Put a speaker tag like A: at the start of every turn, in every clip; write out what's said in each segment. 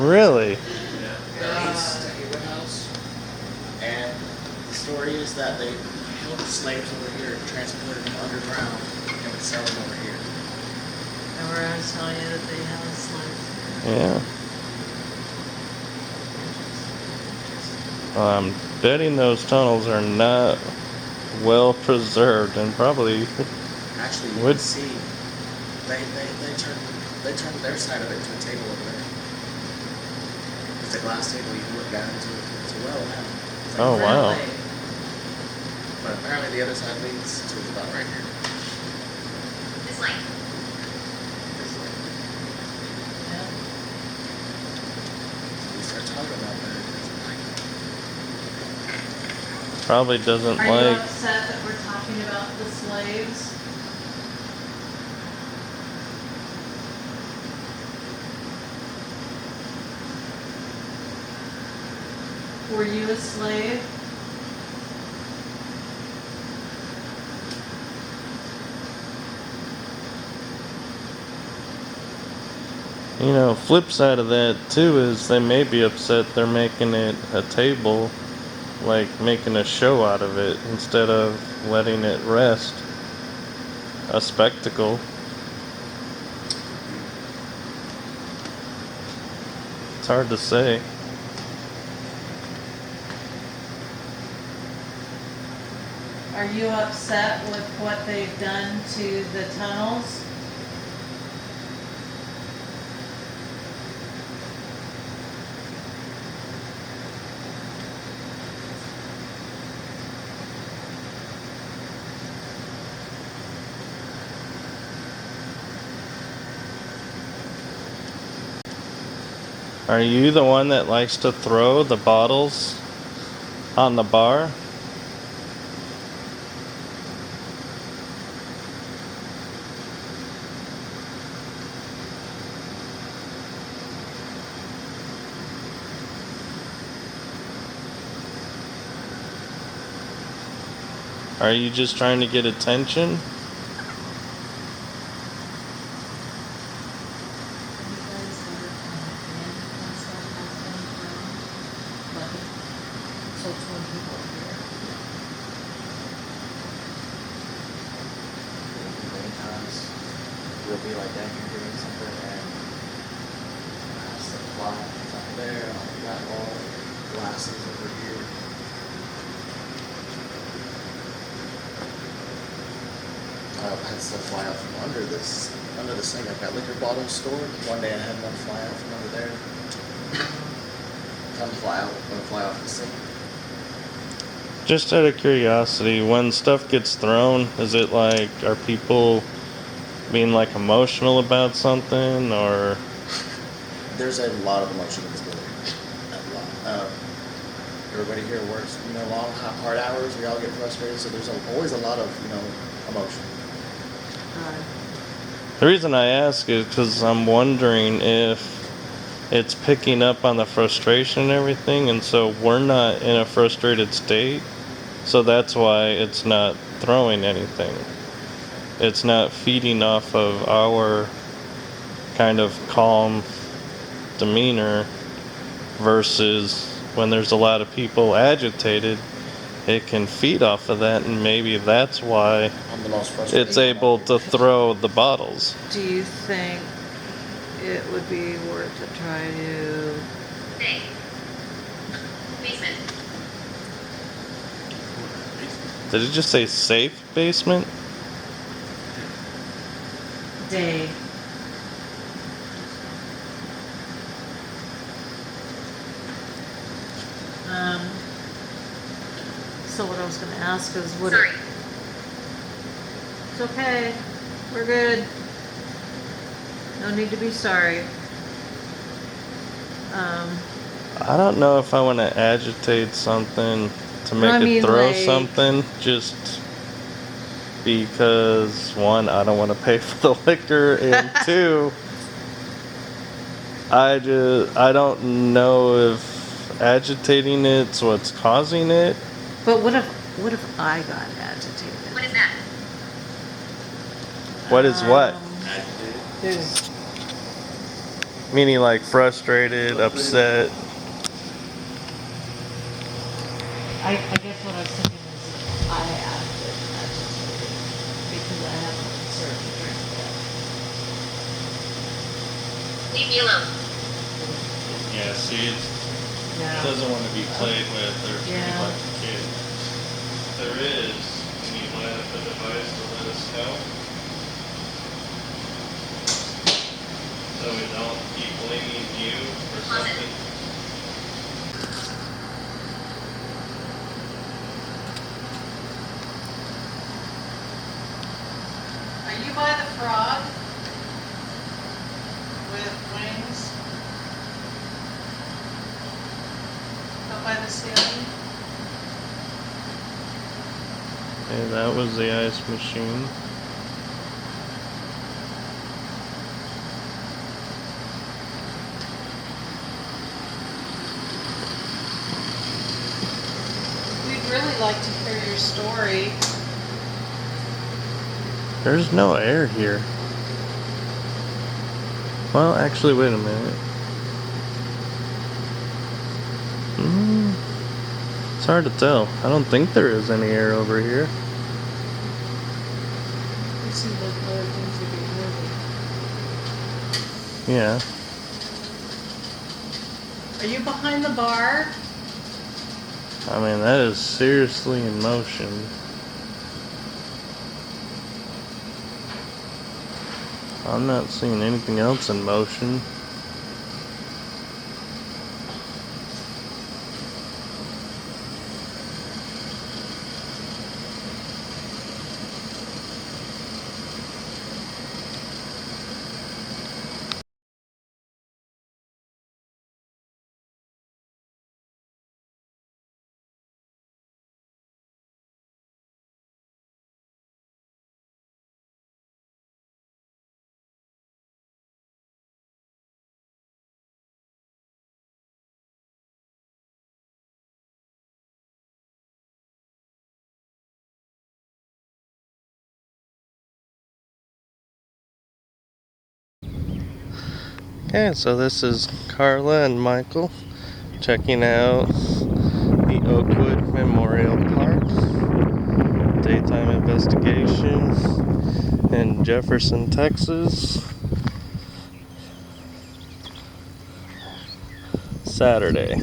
A: Really?
B: Yeah, East Gateway House. And the story is that they held the slaves over here and transported them underground and would sell them over here.
C: Remember I was telling you that they have a slaves?
A: Yeah. I'm betting those tunnels are not well preserved and probably
B: Actually, you
A: would.
B: can see they turned their side of it to a table over there. It's a glass table. You can look down into it. It's a well now. It's like
A: Oh, wow.
C: Really?
B: But apparently the other side leads to about right here.
D: This lake.
B: This way.
C: Yeah.
B: So we start talking about that. It's like,
A: Probably doesn't
C: Are you
A: like.
C: upset that we're talking about the slaves? Were you a slave?
A: You know, flip side of that too is they may be upset they're making it a table, like making a show out of it instead of letting it rest. A spectacle. It's hard to say.
C: Are you upset with what they've done to the tunnels?
A: Are you the one that likes to throw the bottles on the bar? Are you just trying to get attention?
B: many times we'll be like down here doing something and stuff flies up there on that wall, glasses over here. I've had stuff fly out from under the sink. I've got liquor bottles stored. One day I had one fly out from under there. Come fly out, one fly off the sink.
A: Just out of curiosity, when stuff gets thrown, is it like, are people being like emotional about something, or?
B: There's a lot of emotion in this building. A lot. Everybody here works, long, hard hours. We all get frustrated, so there's always a lot of, emotion.
A: The reason I ask is because I'm wondering if it's picking up on the frustration and everything, and so we're not in a frustrated state, so that's why it's not throwing anything. It's not feeding off of our kind of calm demeanor versus when there's a lot of people agitated, it can feed off of that, and maybe that's why
B: I'm the most frustrated.
A: it's able to throw the bottles.
C: Do you think it would be worth to try to...
D: Hey. Basement.
A: Did it just say safe basement?
C: day? So what I was gonna ask is, would
D: Sorry.
C: it... It's okay. We're good. No need to be sorry.
A: I don't know if I want to agitate something to
C: No,
A: make
C: I
A: it
C: mean,
A: throw
C: like-
A: something, just because one, I don't want to pay for the liquor, and two, I don't know if agitating it's what's causing it.
C: But what if I got agitated?
D: What is that?
A: What is what?
B: Agitated.
C: There's
A: Meaning like frustrated, upset.
C: I guess what I was thinking is I asked it agitated because I haven't served a drink yet.
D: Leave me alone.
A: Yeah, see, it
C: Yeah.
A: doesn't want to be played with or treated
C: Yeah.
A: like a kid. There is, and you line up a device to let us know. So we don't keep blaming you for something.
C: Are you by the frog with wings? Up by the ceiling?
A: Okay, that was the ice machine.
C: We'd really like to hear your story.
A: There's no air here. Well, actually, wait a minute. It's hard to tell. I don't think there is any air over here.
C: It seems like other things would be moving.
A: Yeah.
C: Are you behind the bar?
A: I mean, that is seriously in motion. I'm not seeing anything else in motion. Okay, so this is Carla and Michael checking out the Oakwood Memorial Park. Daytime investigation in Jefferson, Texas. Saturday.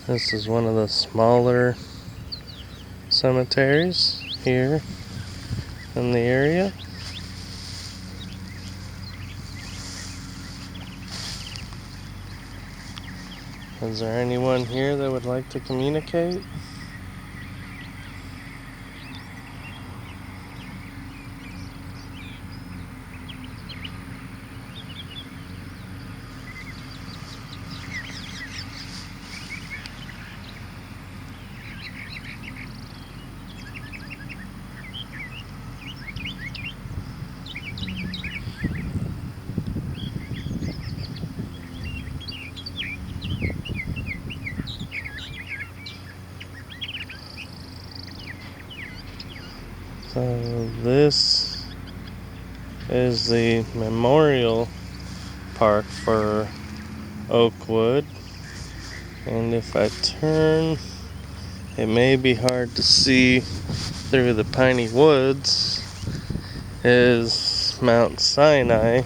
A: This is one of the smaller cemeteries here in the area. Is there anyone here that would like to communicate? So this is the memorial park for Oakwood, and if I turn, it may be hard to see through the piney woods, is Mount Sinai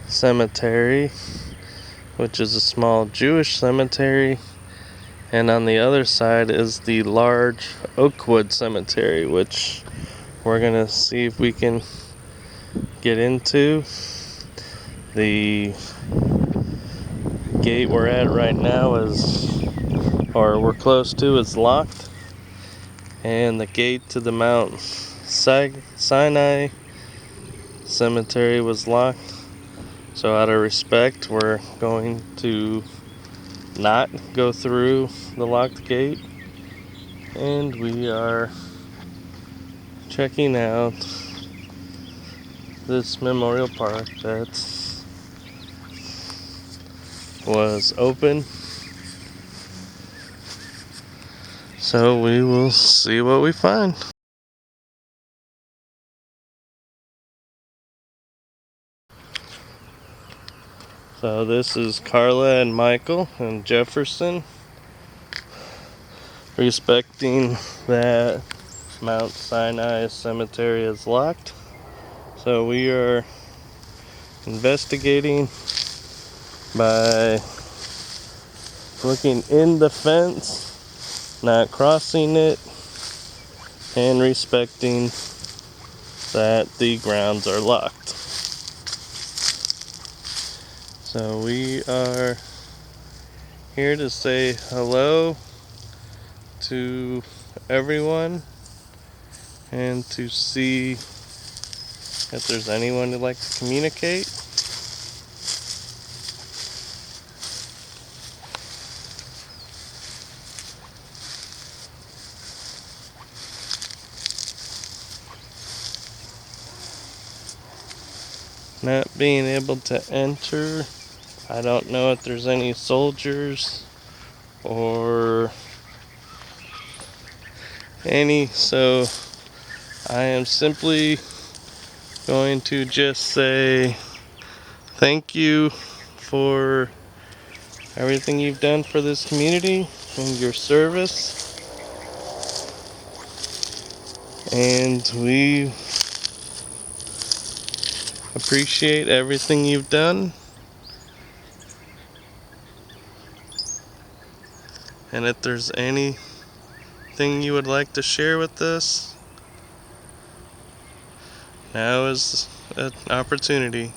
A: Cemetery, which is a small Jewish cemetery. And on the other side is the large Oakwood Cemetery, which we're going to see if we can get into. The gate we're at right now or we're close to, is locked. And the gate to the Mount Sinai Cemetery was locked. So out of respect, we're going to not go through the locked gate. And we are checking out this memorial park that was open. So we will see what we find. So this is Carla and Michael and Jefferson, respecting that Mount Sinai Cemetery is locked. So we are investigating by looking in the fence, not crossing it, and respecting that the grounds are locked. So we are here to say hello to everyone and to see if there's anyone who'd like to communicate. Not being able to enter, I don't know if there's any soldiers or any, so I am simply going to just say thank you for everything you've done for this community and your service. And we appreciate everything you've done. And if there's anything you would like to share with us, now is an opportunity.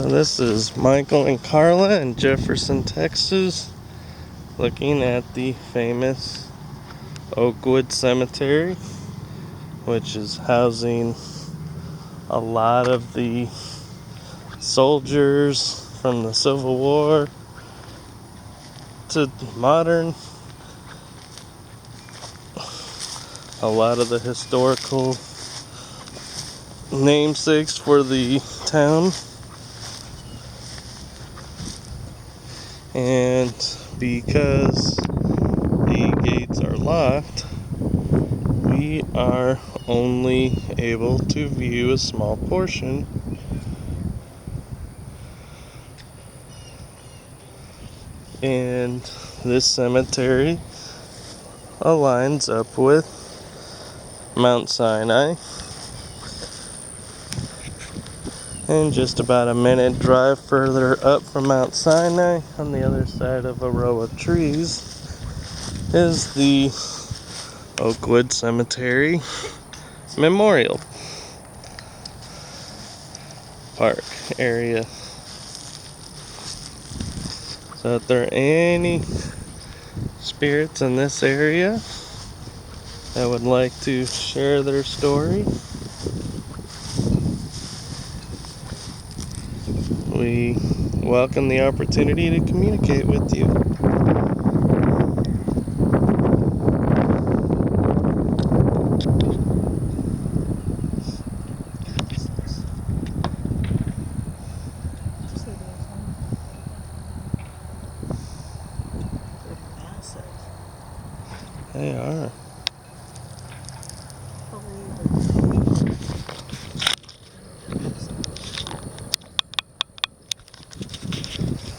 A: This is Michael and Carla in Jefferson, Texas, looking at the famous Oakwood Cemetery, which is housing a lot of the soldiers from the Civil War to modern, a lot of the historical namesakes for the town. And because the gates are locked, we are only able to view a small portion. And this cemetery aligns up with Mount Sinai. And just about a minute drive further up from Mount Sinai, on the other side of a row of trees, is the Oakwood Cemetery Memorial Park area. So if there are any spirits in this area that would like to share their story, we welcome the opportunity to communicate with you.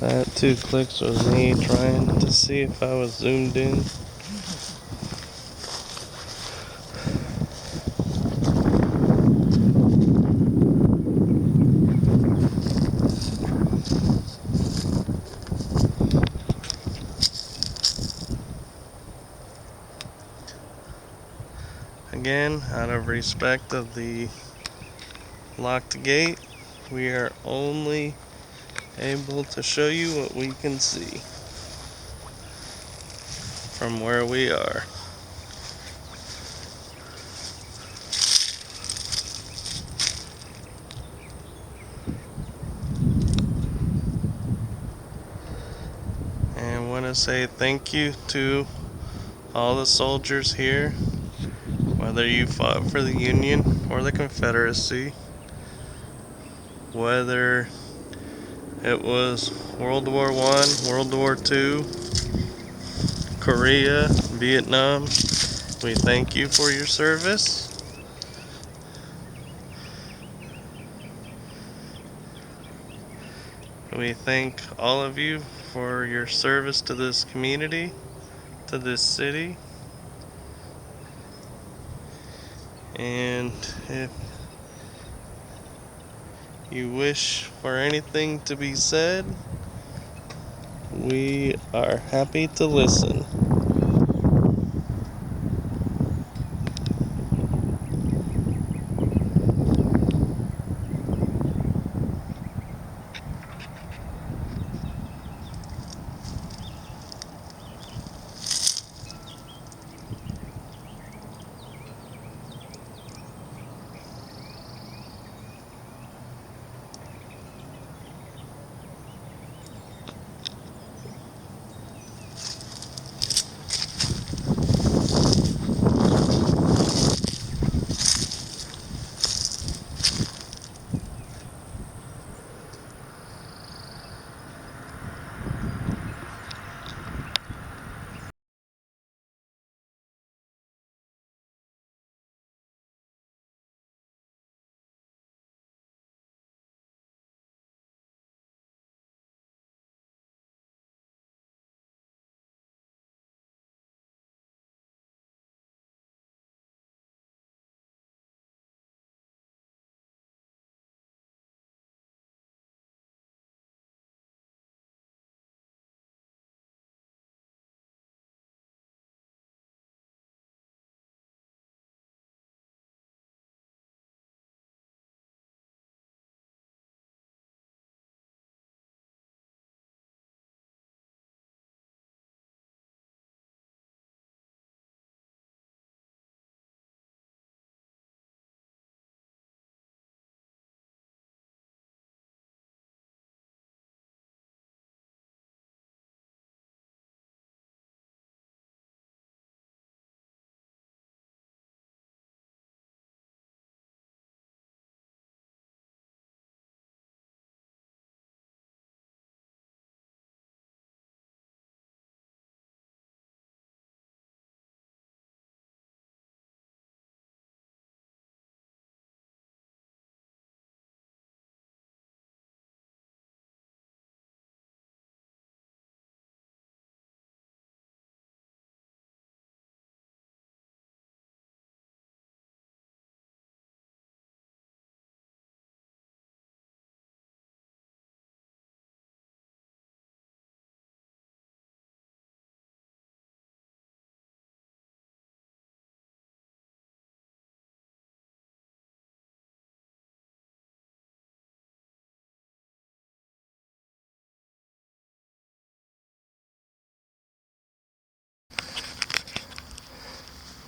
A: That 2 clicks was me trying to see if I was zoomed in. Again, out of respect of the locked gate, we are only able to show you what we can see from where we are. And I want to say thank you to all the soldiers here, whether you fought for the Union or the Confederacy, whether it was World War I, World War II, Korea, Vietnam. We thank you for your service. We thank all of you for your service to this community, to this city. And if you wish for anything to be said, we are happy to listen.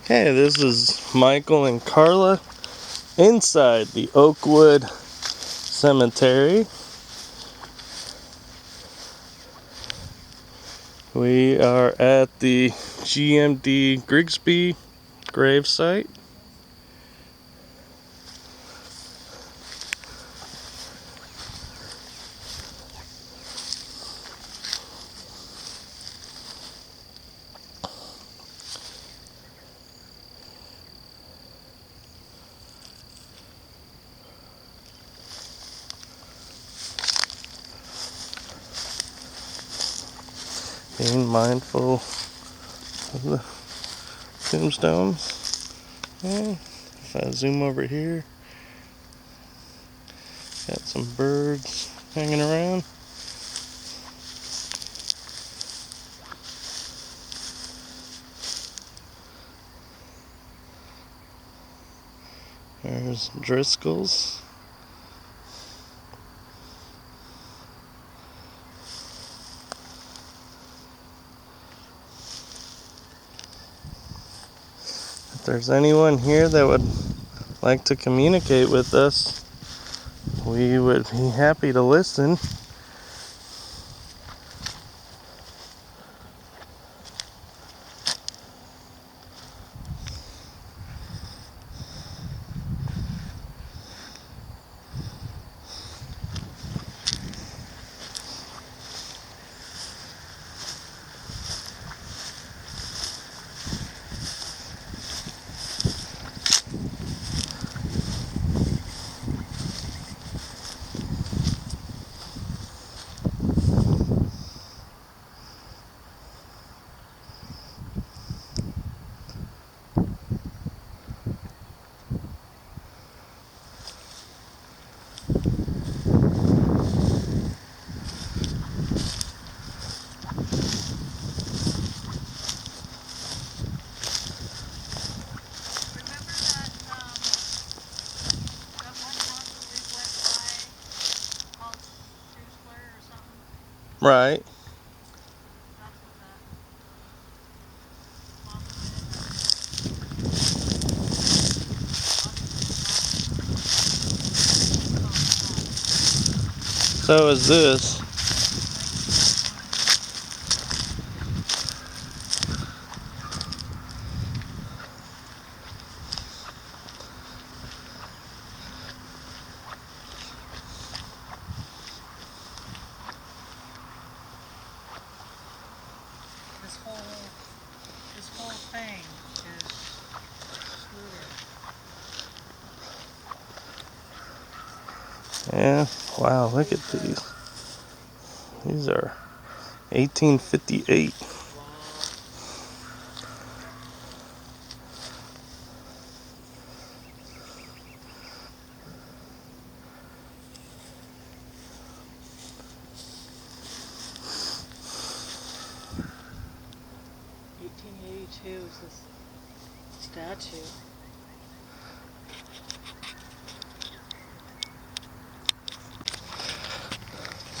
A: Hey, this is Michael and Carla inside the Oakwood Cemetery. We are at the GMD Grigsby Gravesite. being mindful of the tombstones. And if I zoom over here, got some birds hanging around. There's Driscoll's. If there's anyone here that would like to communicate with us, we would be happy to listen. Right. So is this.
C: This whole thing is weird.
A: Yeah. Wow, look at these. These are 1858.
C: Is this statue.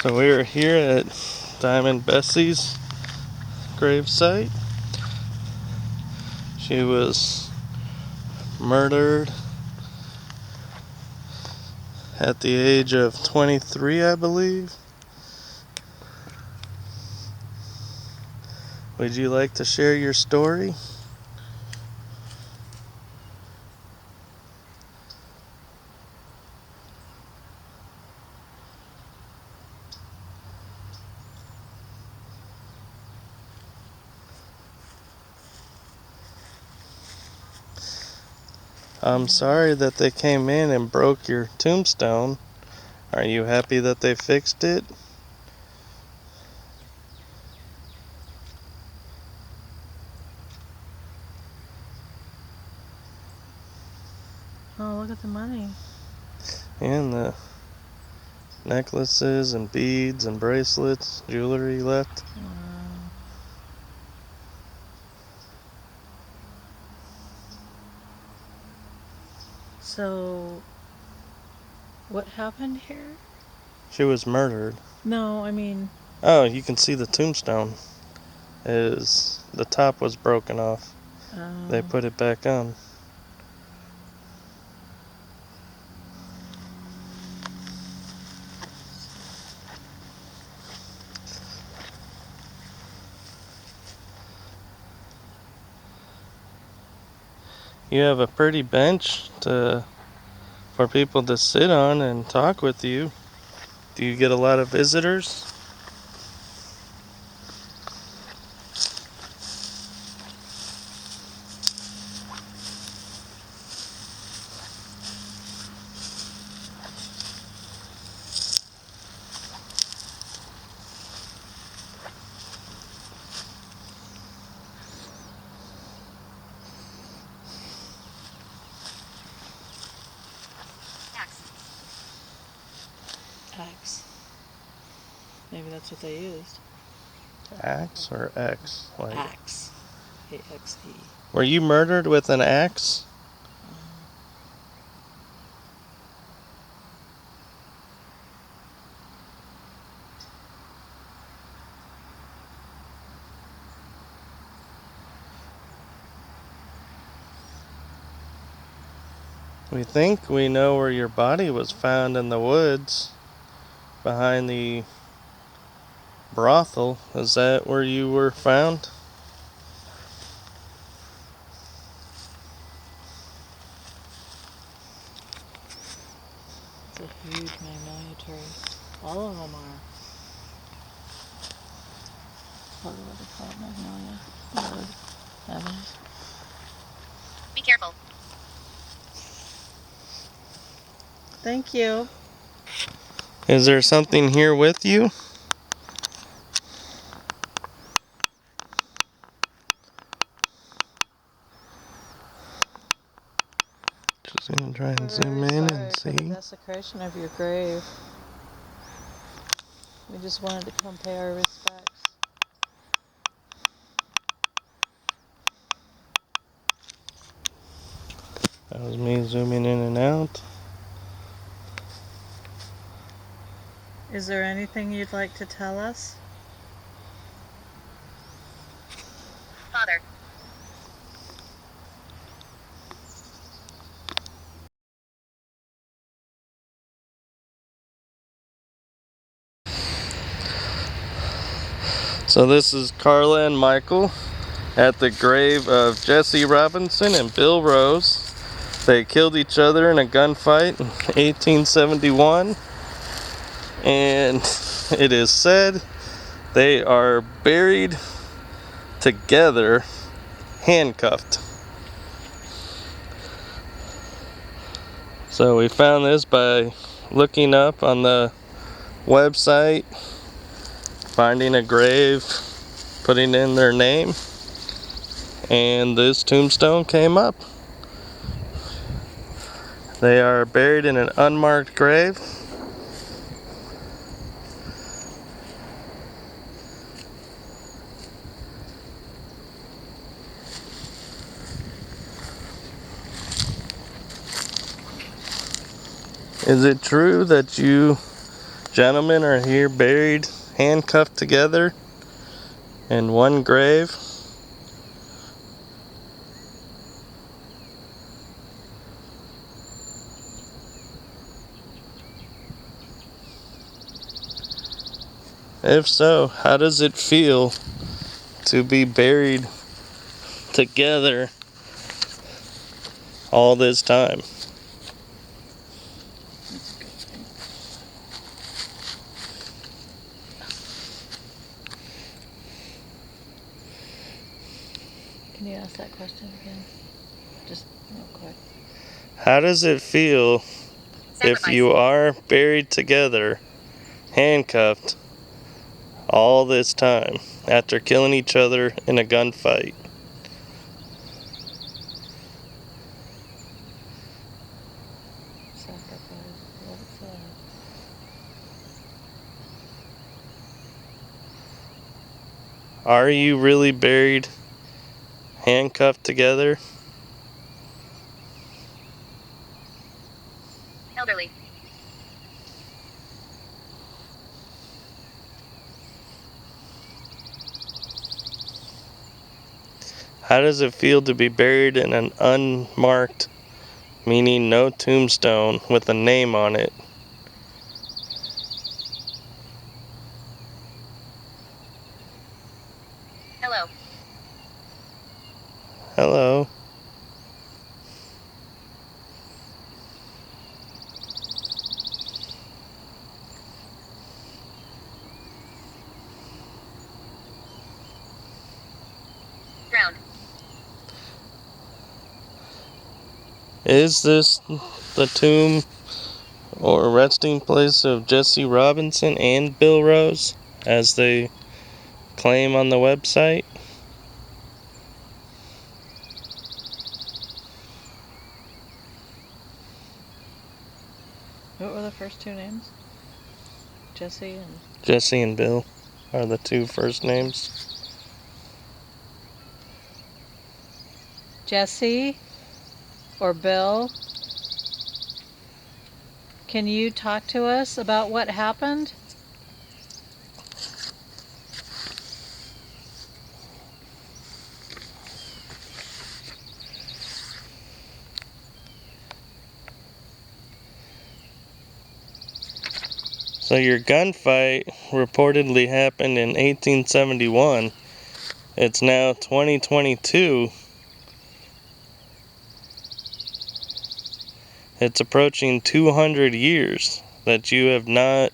A: So we are here at Diamond Bessie's gravesite. She was murdered at the age of 23, I believe. Would you like to share your story? I'm sorry that they came in and broke your tombstone. Are you happy that they fixed it?
C: Oh, look at the money.
A: And the necklaces and beads and bracelets, jewelry left.
C: Wow. So, what happened here?
A: She was murdered.
C: No, I mean...
A: Oh, you can see the tombstone. The top was broken off. They put it back on. You have a pretty bench for people to sit on and talk with you. Do you get a lot of visitors?
C: Maybe that's what they used.
A: Axe or X? Like,
C: Axe. A-X-E.
A: were you murdered with an axe? We think we know where your body was found in the woods behind the brothel. Is that where you were found?
C: It's a huge magnolia tree. All of them are. Probably what they call it, magnolia. Evans.
D: Be careful.
C: Thank you.
A: Is there something here with you? Just gonna try and zoom in and
C: For the
A: see.
C: desecration of your grave. We just wanted to come pay our respects.
A: That was me zooming in and out.
C: Is there anything you'd like to tell us?
D: Father.
A: So this is Carla and Michael at the grave of Jesse Robinson and Bill Rose. They killed each other in a gunfight in 1871, and it is said they are buried together, handcuffed. So we found this by looking up on the website, finding a grave, putting in their name, and this tombstone came up. They are buried in an unmarked grave. Is it true that you gentlemen are here buried, handcuffed together in one grave? If so, how does it feel to be buried together all this time?
C: Can you ask that question again? Just real quick.
A: How does it feel if you are buried together, handcuffed, all this time after killing each other in a gunfight?
C: Sacrifice. What is that?
A: Are you really buried, handcuffed together?
D: Elderly.
A: How does it feel to be buried in an unmarked, meaning no tombstone with a name on it?
D: Hello.
A: Hello.
D: Drowned.
A: Is this the tomb or resting place of Jesse Robinson and Bill Rose, as they claim on the website?
C: What were the first two names? Jesse and
A: Jesse and Bill are the two first names.
C: Jesse or Bill. Can you talk to us about what happened?
A: So your gunfight reportedly happened in 1871. It's now 2022. It's approaching 200 years that you have not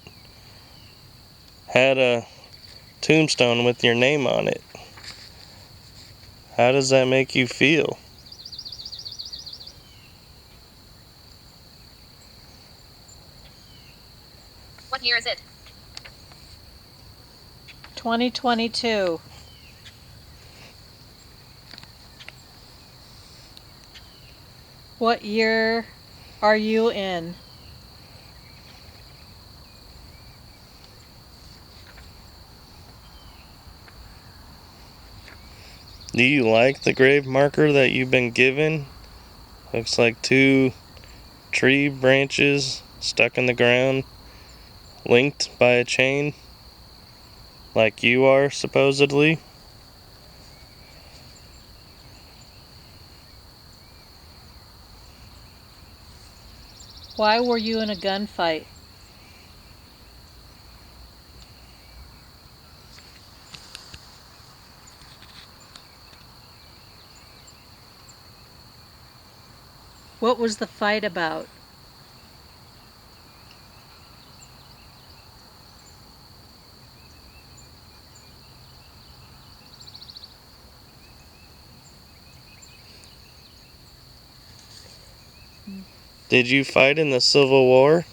A: had a tombstone with your name on it. How does that make you feel?
D: What year is it?
C: 2022. What year are you in?
A: Do you like the grave marker that you've been given? Looks like two tree branches stuck in the ground, linked by a chain, like you are supposedly.
C: Why were you in a gunfight? What was the fight about?
A: Did you fight in the Civil War?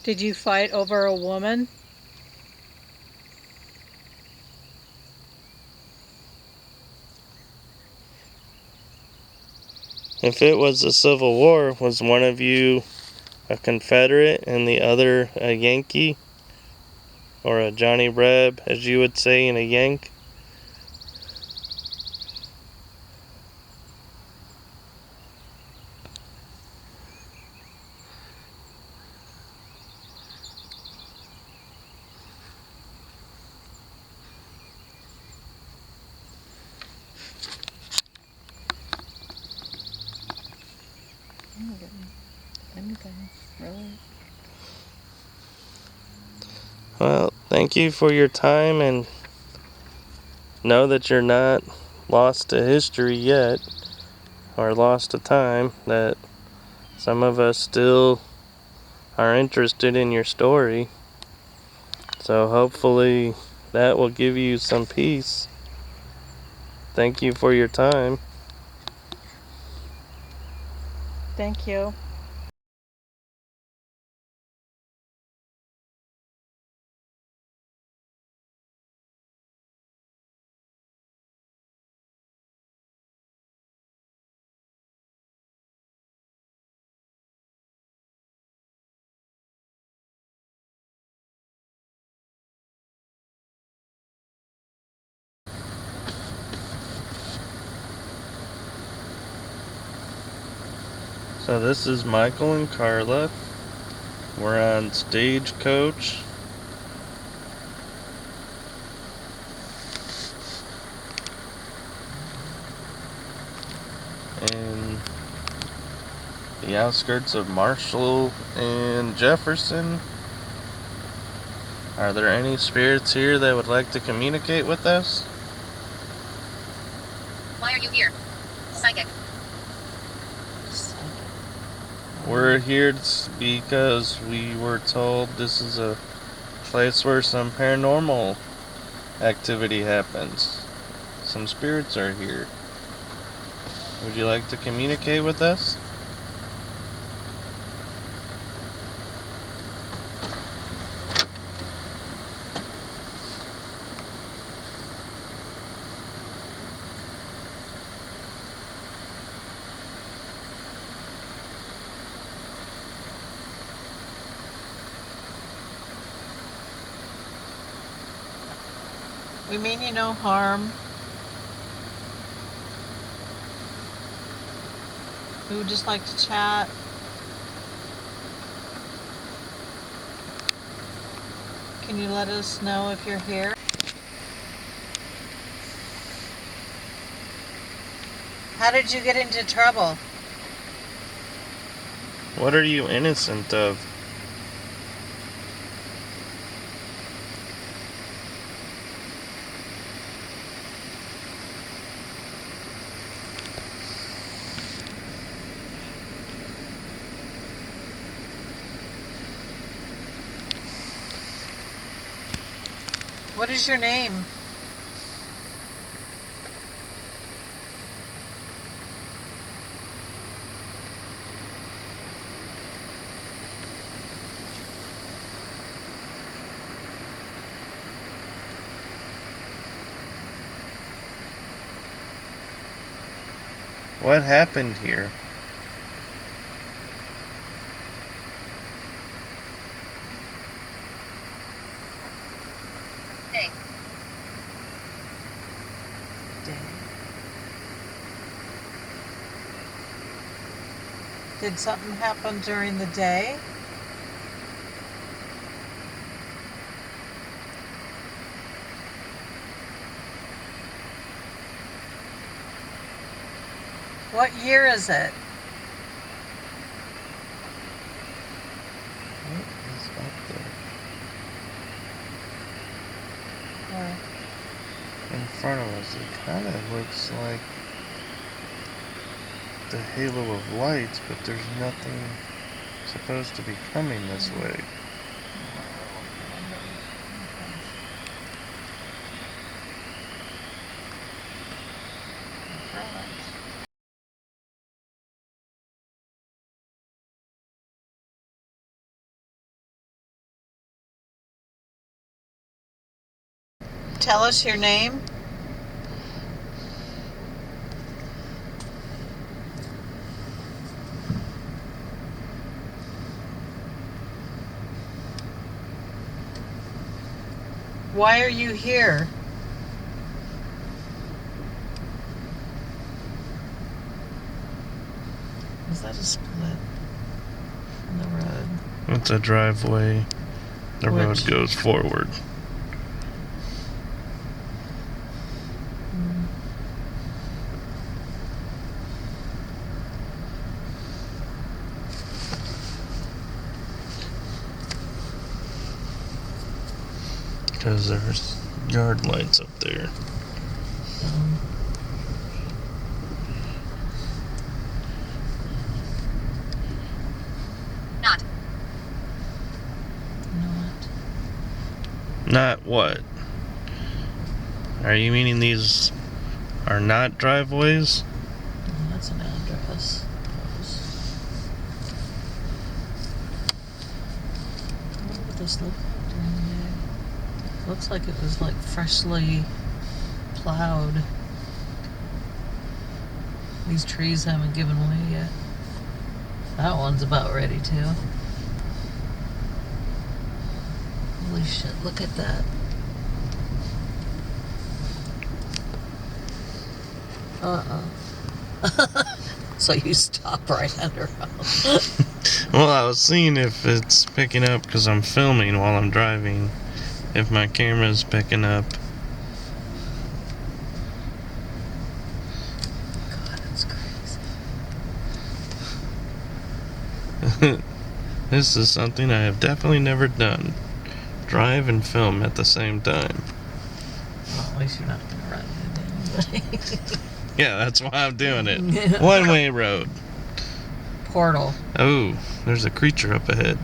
C: Did you fight over a woman?
A: If it was the Civil War, was one of you a Confederate and the other a Yankee? Or a Johnny Reb, as you would say in a Yank?
C: Really?
A: Well, thank you for your time, and know that you're not lost to history yet, or lost to time, that some of us still are interested in your story. So hopefully that will give you some peace. Thank you for your time.
C: Thank you.
A: So this is Michael and Carla. We're on Stagecoach. In the outskirts of Marshall and Jefferson. Are there any spirits here that would like to communicate with us?
D: Why are you here? Psychic.
A: We're here because we were told this is a place where some paranormal activity happens. Some spirits are here. Would you like to communicate with us?
C: We mean you no harm. We would just like to chat. Can you let us know if you're here? How did you get into trouble?
A: What are you innocent of?
C: What is your name?
A: What happened here?
D: Day.
C: Did something happen during the day? What year is it?
A: What is up there? In front of us, it kind of looks like the halo of lights, but there's nothing supposed to be coming this way.
C: Tell us your name. Why are you here? Is that a split in the road?
A: It's a driveway. The road
C: Which-
A: goes forward. Because there's yard lights up there.
D: Not.
A: Not what? Are you meaning these are not driveways?
C: That's an address. What would this look like during the day? Looks like it was like freshly plowed. These trees haven't given way yet. That one's about ready to. Holy shit, look at that. So you stop right under them.
A: Well, I was seeing if it's picking up because I'm filming while I'm driving. If my camera's picking up.
C: God, that's crazy.
A: This is something I have definitely never done. Drive and film at the same time.
C: Well, at least you're not going to run into anybody.
A: Yeah, that's why I'm doing it. One-way road.
C: Portal.
A: Oh, there's a creature up ahead.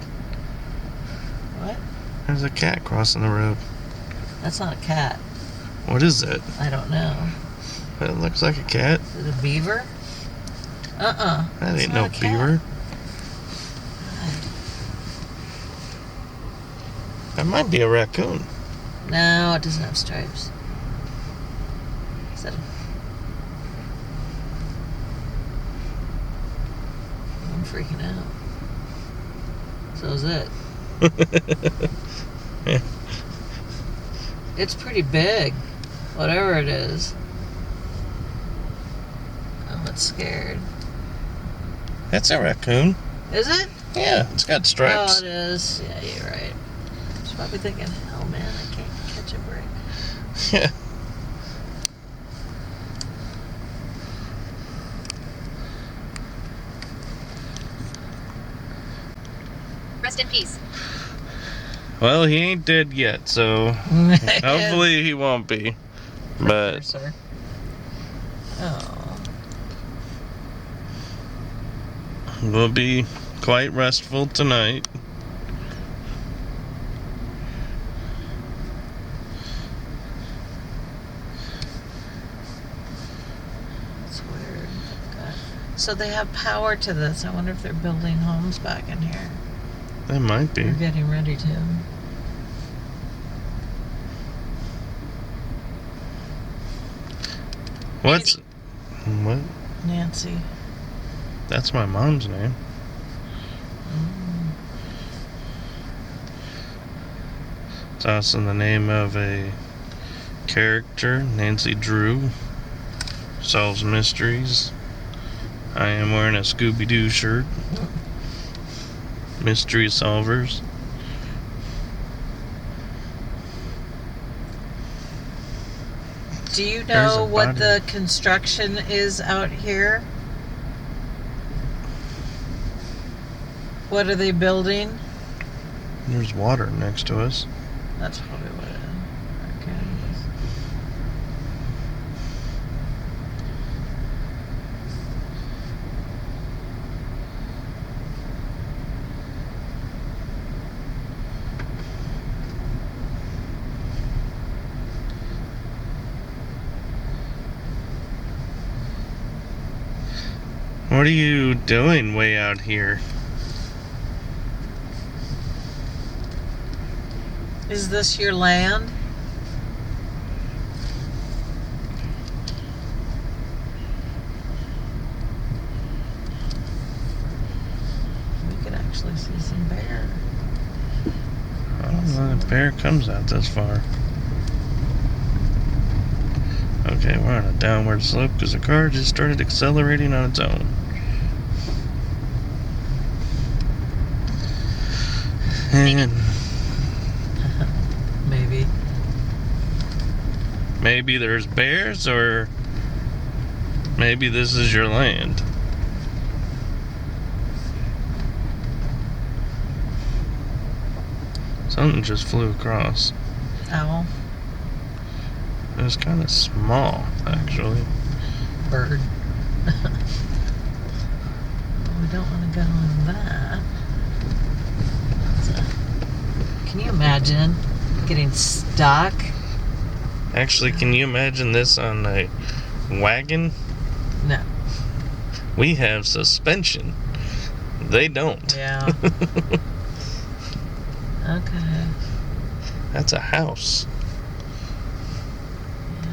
C: What?
A: There's a cat crossing the road.
C: That's not a cat.
A: What is it?
C: I don't know.
A: It looks like a cat.
C: Is it a beaver? That
A: That ain't no beaver. That might be a raccoon.
C: No, it doesn't have stripes. Is that I'm freaking out. So is it.
A: Yeah.
C: It's pretty big. Whatever it is. Oh, it's scared.
A: That's a raccoon.
C: Is it?
A: Yeah, it's got
C: Oh,
A: stripes.
C: it is. Yeah, you're right. I was probably thinking, oh man, I can't catch a break.
A: Yeah.
D: Rest in peace.
A: Well, he ain't dead yet, so hopefully he won't be. But
C: Sir. Oh.
A: we'll be quite restful tonight.
C: That's weird. Okay. So they have power to this. I wonder if they're building homes back in here.
A: That might be.
C: They're getting ready to.
A: What's... What?
C: Nancy.
A: That's my mom's name.
C: Mm.
A: It's also the name of a character, Nancy Drew. Solves mysteries. I am wearing a Scooby-Doo shirt. Mystery solvers.
C: Do you
A: There's
C: know
A: a
C: what
A: body.
C: the construction is out here? What are they building?
A: There's water next to us.
C: That's probably what it is. Okay.
A: What are you doing way out here?
C: Is this your land? We could actually see some bear.
A: I don't know if bear comes out this far. Okay, we're on a downward slope because the car just started accelerating on its own. And
C: Maybe.
A: maybe there's bears, or maybe this is your land. Something just flew across.
C: Owl.
A: It was kind of small, actually.
C: Bird. We don't want to go on that. Can you imagine getting stuck?
A: Actually, can you imagine this on a wagon?
C: No.
A: We have suspension. They don't.
C: Yeah. Okay.
A: That's a house.
C: Yeah.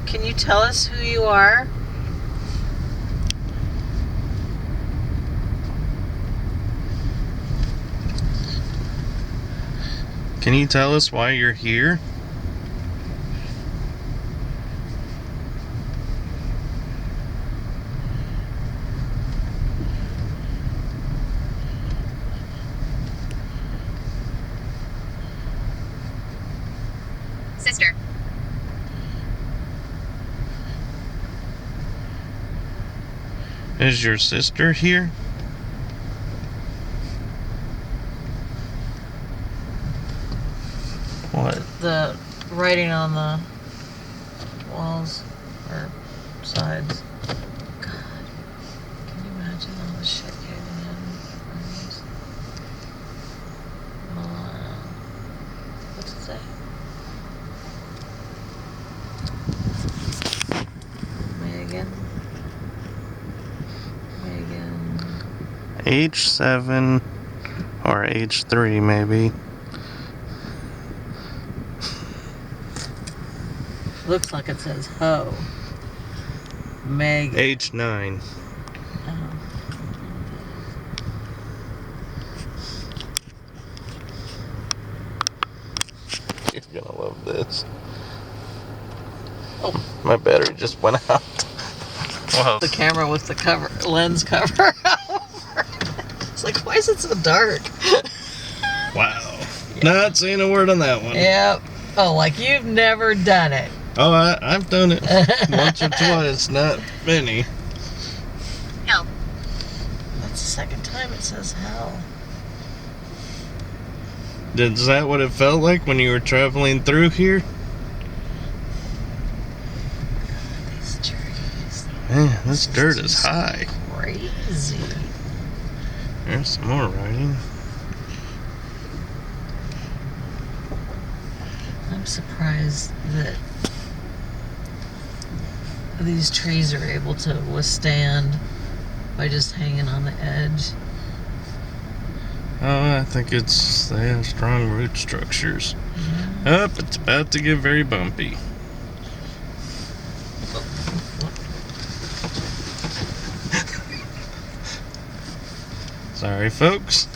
C: Can you tell us who you are?
A: Can you tell us why you're here?
D: Sister.
A: Is your sister here? What?
C: The writing on the walls or sides. God, can you imagine all the shit getting in? What's it say? Megan.
A: H7 or H3 maybe.
C: Looks like it says ho. Meg.
A: Age 9.
C: Oh.
A: You're gonna love this. Oh, my battery just went out. Wow.
C: The camera with the cover, lens cover. It's like, why is it so dark?
A: Wow. Not saying a word on that one.
C: Yep. Oh, like you've never done it.
A: Oh, I've done it once or twice, not many.
D: Help.
C: That's the second time it says hell.
A: Is that what it felt like when you were traveling through here?
C: These trees.
A: Man, this dirt is high.
C: Crazy.
A: There's some more writing.
C: I'm surprised that these trees are able to withstand by just hanging on the edge.
A: Oh, I think they have strong root structures. Up, it's about to get very bumpy. Sorry, folks.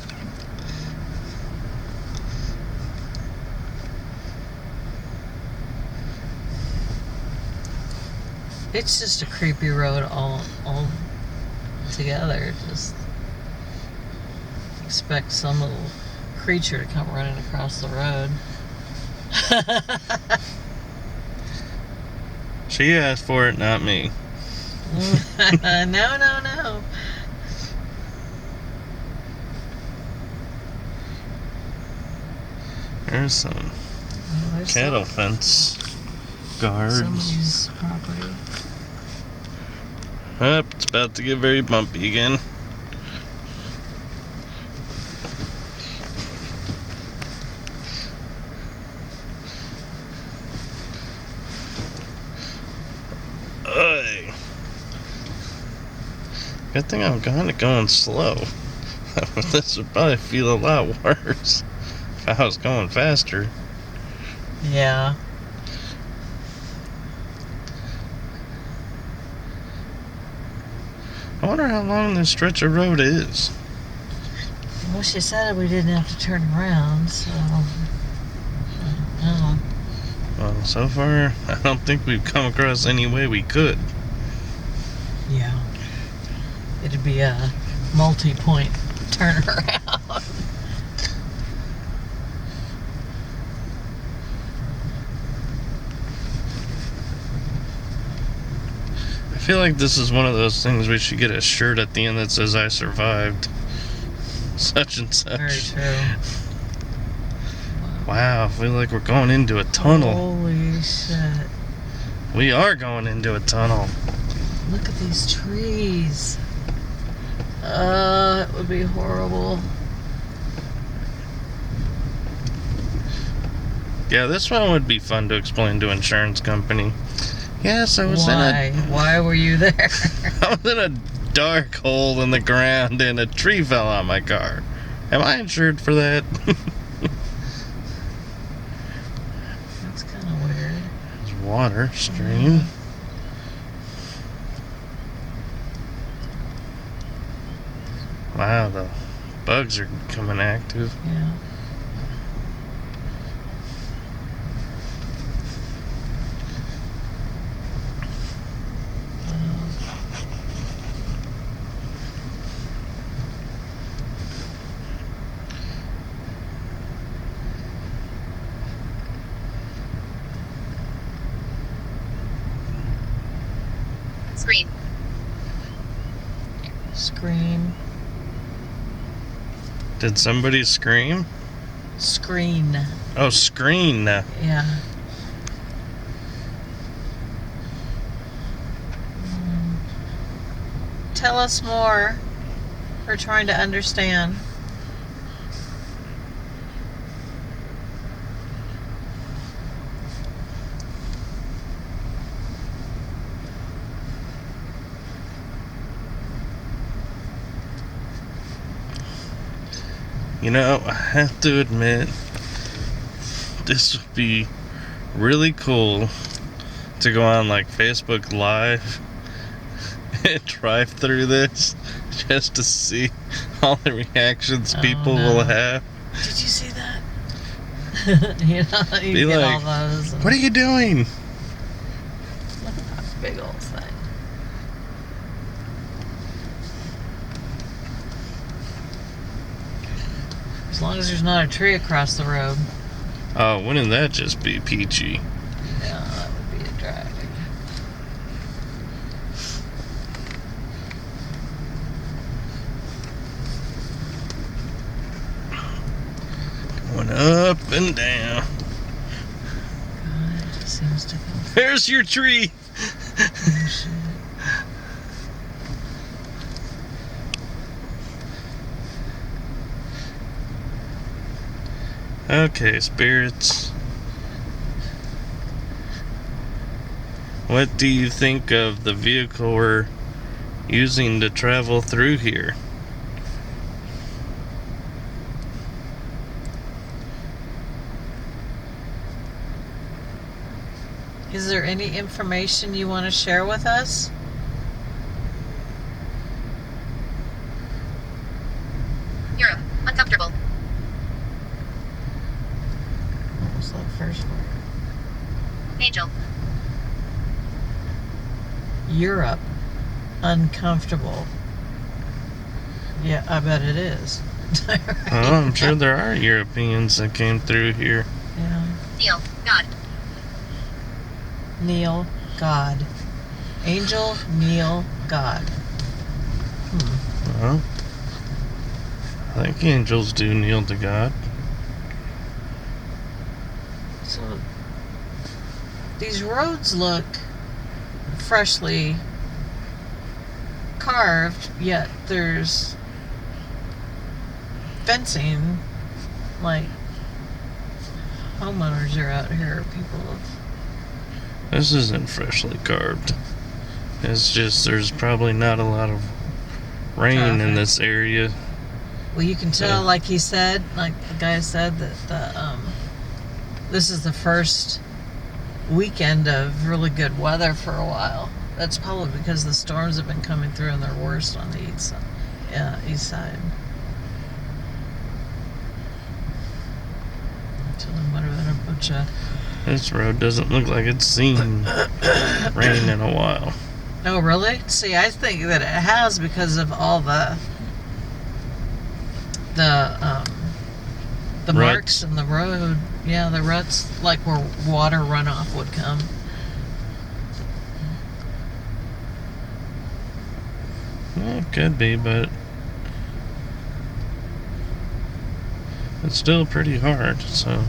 C: It's just a creepy road all together. Just expect some little creature to come running across the road.
A: She asked for it, not me.
C: No.
A: There's some
C: Oh, there's
A: cattle fence guards.
C: somebody's property.
A: Up, it's about to get very bumpy again. Hey. Good thing I'm kind of going slow. This would probably feel a lot worse if I was going faster.
C: Yeah.
A: I wonder how long this stretch of road is.
C: Well, she said we didn't have to turn around, so I don't know.
A: Well, so far, I don't think we've come across any way we could.
C: Yeah. It'd be a multi-point turnaround.
A: I feel like this is one of those things we should get a shirt at the end that says I survived. Such and such.
C: Very true.
A: Wow, I feel like we're going into a tunnel.
C: Holy shit.
A: We are going into a tunnel.
C: Look at these trees. It would be horrible.
A: Yeah, this one would be fun to explain to an insurance company. Yes, I was
C: Why? Why were you there?
A: I was in a dark hole in the ground and a tree fell on my car. Am I insured for that?
C: That's kind of weird.
A: There's water stream. Wow, the bugs are becoming active.
C: Yeah.
D: Screen.
C: Scream.
A: Did somebody scream?
C: Screen.
A: Oh, screen.
C: Yeah. Tell us more. We're trying to understand.
A: You know, I have to admit, this would be really cool to go on like Facebook Live and drive through this just to see all the reactions people will have.
C: Did you see that? You know, you
A: Be
C: get
A: like,
C: all those.
A: what are you doing?
C: Look at that big old thing. As long as there's not a tree across the road.
A: Oh, wouldn't that just be peachy?
C: Yeah, that would be a drag.
A: Going up and down.
C: God, it just seems to go.
A: There's your tree.
C: Oh, shit.
A: Okay, spirits. What do you think of the vehicle we're using to travel through here?
C: Is there any information you want to share with us?
D: Europe. Uncomfortable.
C: What was that first one?
D: Angel.
C: Europe. Uncomfortable. Yeah, I bet it is.
A: Oh, I'm sure there are Europeans that came through here.
C: Yeah.
D: Neil. God.
C: Neil, God. Angel, Neil, God.
A: Well, I think angels do kneel to God.
C: So, these roads look freshly carved, yet there's fencing, like homeowners are out here, people have.
A: This isn't freshly carved. It's just there's probably not a lot of rain in
C: Traffic.
A: this area.
C: Well, you can tell, like he said, like the guy said, that this is the first weekend of really good weather for a while. That's probably because the storms have been coming through and they're worst on the east side. So there might have been a bunch of.
A: This road doesn't look like it's seen rain in a while.
C: Oh, really? See, I think that it has because of all the marks in the road. Yeah, the ruts, like where water runoff would come.
A: Yeah, it could be, but it's still pretty hard. So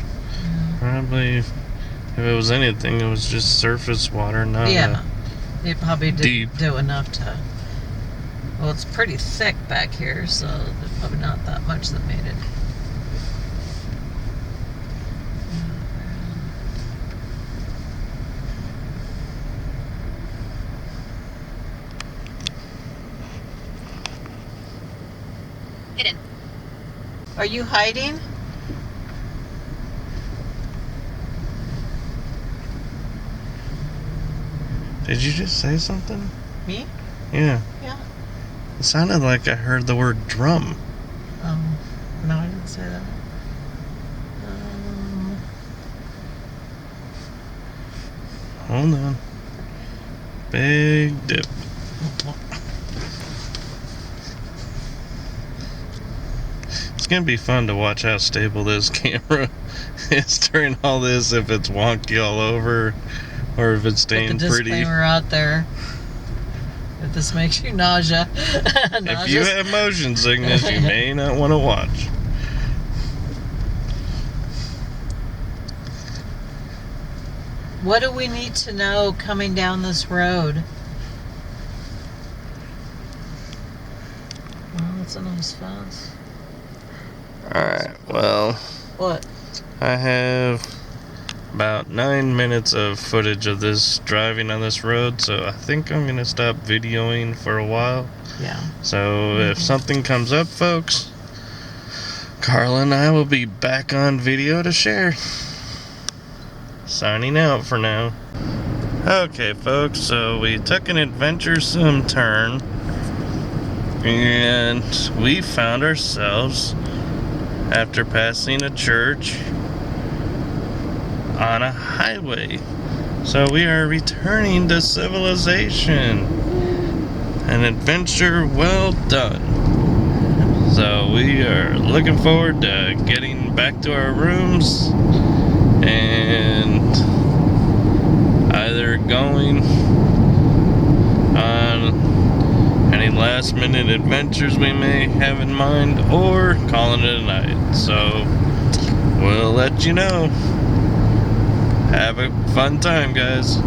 A: probably, if it was anything, it was just surface water, not
C: Yeah, it probably didn't
A: deep.
C: do enough to. Well, it's pretty thick back here, so there's probably not that much that made it.
D: Hidden.
C: Are you hiding?
A: Did you just say something?
C: Me?
A: Yeah.
C: Yeah.
A: It sounded like I heard the word drum.
C: No, I didn't say that.
A: Hold on. Big dip. It's gonna be fun to watch how stable this camera is during all this, if it's wonky all over or if it's
C: Put the
A: staying pretty.
C: disclaimer out there. If this makes you nausea.
A: If you have motion sickness, you may not want to watch.
C: What do we need to know coming down this road? Well, that's a nice fence.
A: Alright, well,
C: What?
A: I have about 9 minutes of footage of this driving on this road, so I think I'm gonna stop videoing for a while.
C: Yeah.
A: So if something comes up, folks, Carla and I will be back on video to share. Signing out for now. Okay, folks, so we took an adventuresome turn and we found ourselves, after passing a church, on a highway. So we are returning to civilization. An adventure well done. So we are looking forward to getting back to our rooms and either going on any last minute adventures we may have in mind or calling it a night. So we'll let you know. Have a fun time, guys.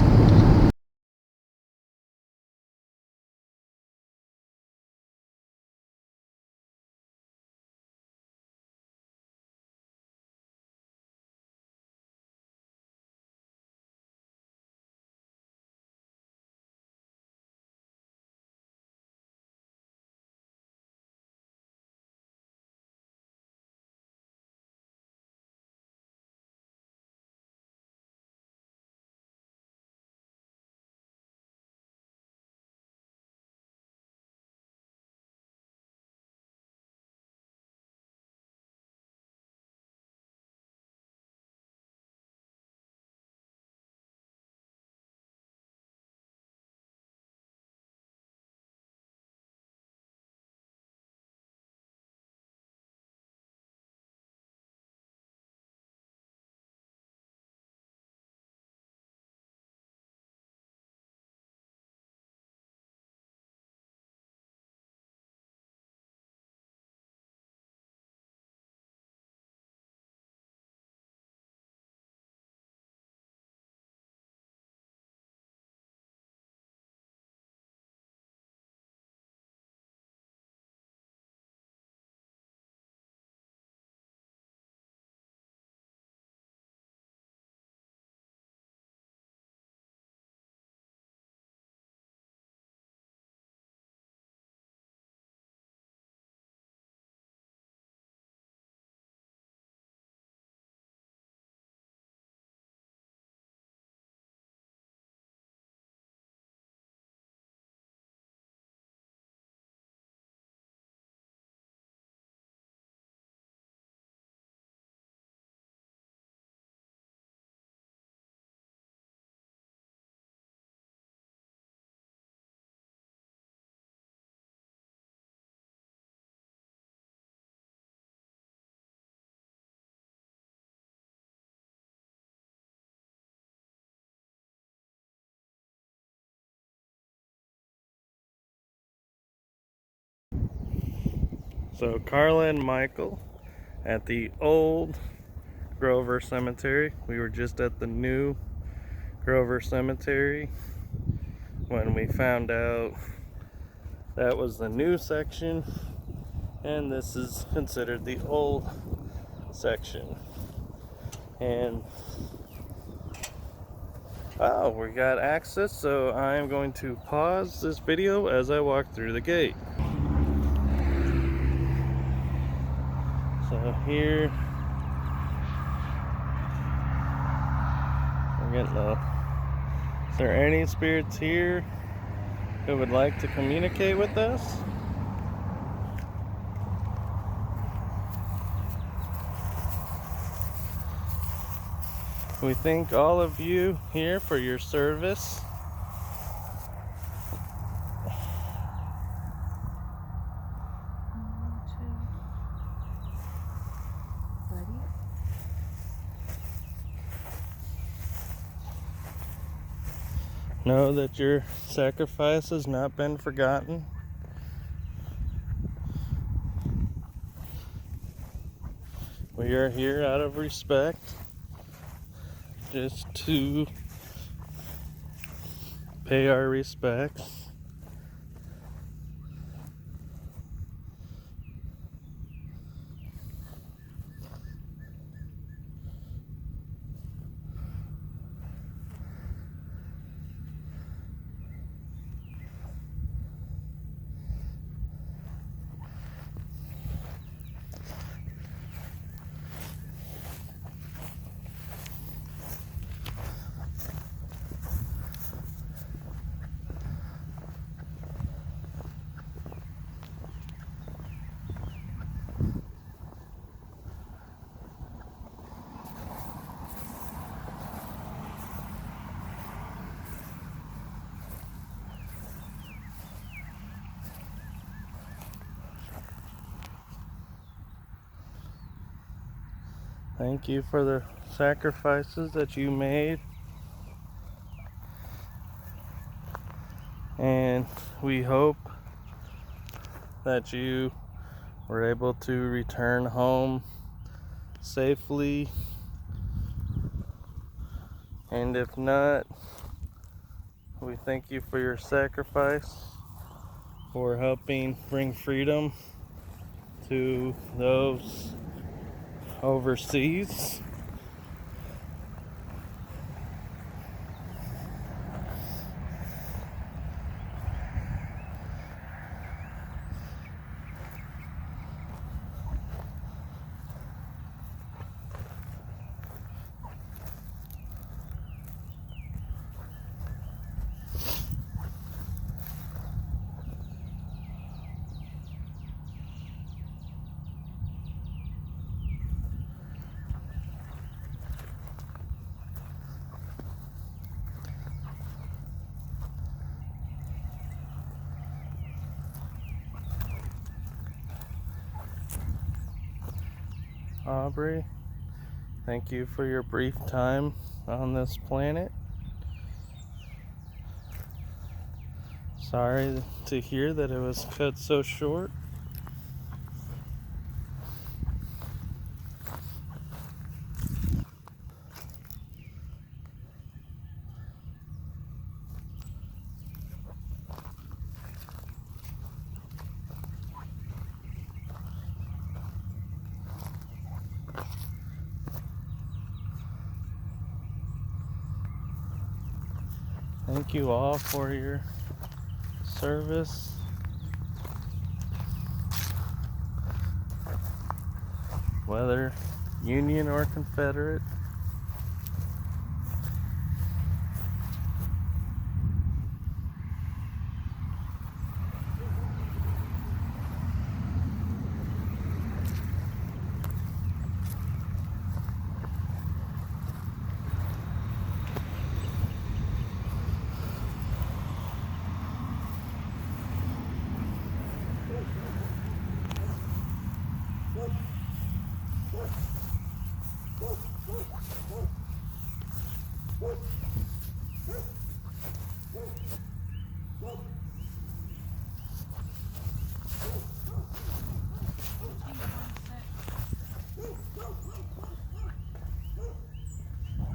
A: So Carla and Michael at the old Grover Cemetery. We were just at the new Grover Cemetery when we found out that was the new section, and this is considered the old section. And oh, we got access, so I'm going to pause this video as I walk through the gate. So here we're getting the. Is there any spirits here who would like to communicate with us? We thank all of you here for your service. Know that your sacrifice has not been forgotten. We are here out of respect, just to pay our respects. Thank you for the sacrifices that you made. And we hope that you were able to return home safely. And if not, we thank you for your sacrifice, for helping bring freedom to those overseas. Aubrey, thank you for your brief time on this planet. Sorry to hear that it was cut so short. Thank you all for your service. Whether Union or Confederate.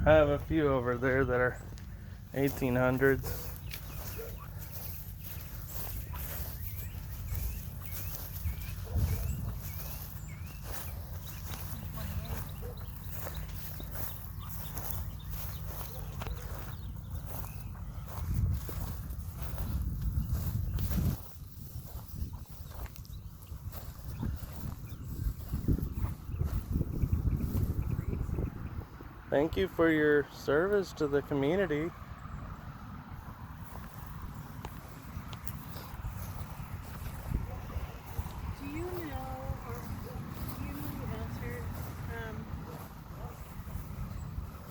A: I have a few over there that are 1800s. Thank you for your service to the community.
E: Do you know, or do you know the answer?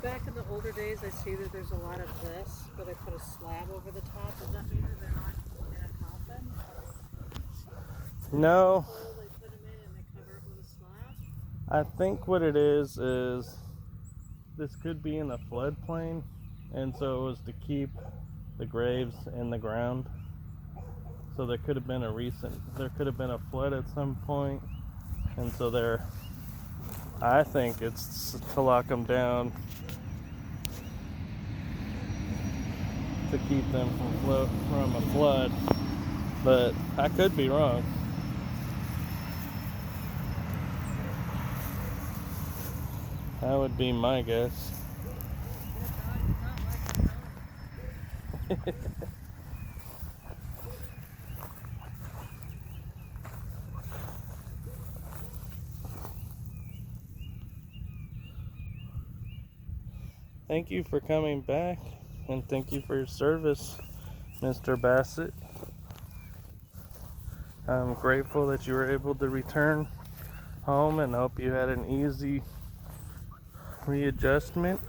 E: Back in the older days, I see that there's a lot of this, but I put a slab over the top. Does that mean that they're not in a coffin?
A: No,
E: Hole they put them in and they cover it with a slab?
A: I think what it is this could be in a floodplain, and so it was to keep the graves in the ground. So there could have been a flood at some point, and so I think it's to lock them down, to keep them from a flood, but I could be wrong. That would be my guess. Thank you for coming back, and thank you for your service, Mr. Bassett. I'm grateful that you were able to return home, and hope you had an easy readjustment.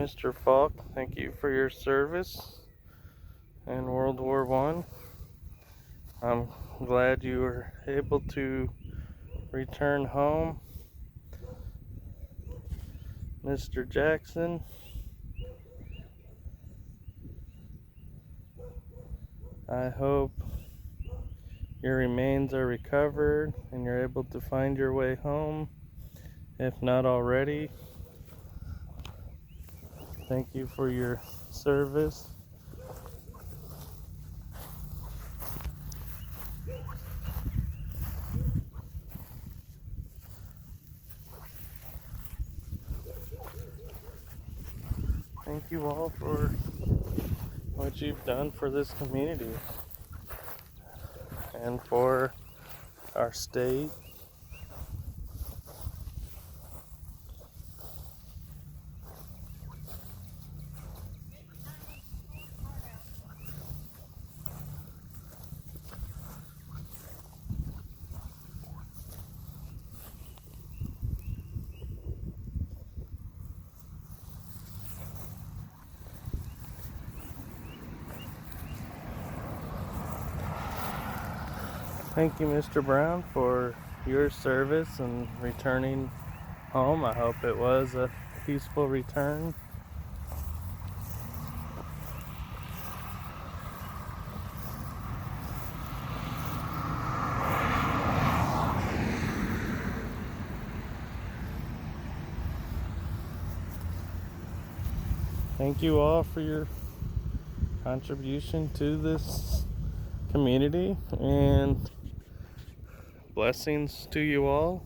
A: Mr. Falk, thank you for your service in World War I. I'm glad you were able to return home. Mr. Jackson, I hope your remains are recovered and you're able to find your way home, if not already. Thank you for your service. Thank you all for what you've done for this community and for our state. Thank you, Mr. Brown, for your service and returning home. I hope it was a peaceful return. Thank you all for your contribution to this community, and blessings to you all.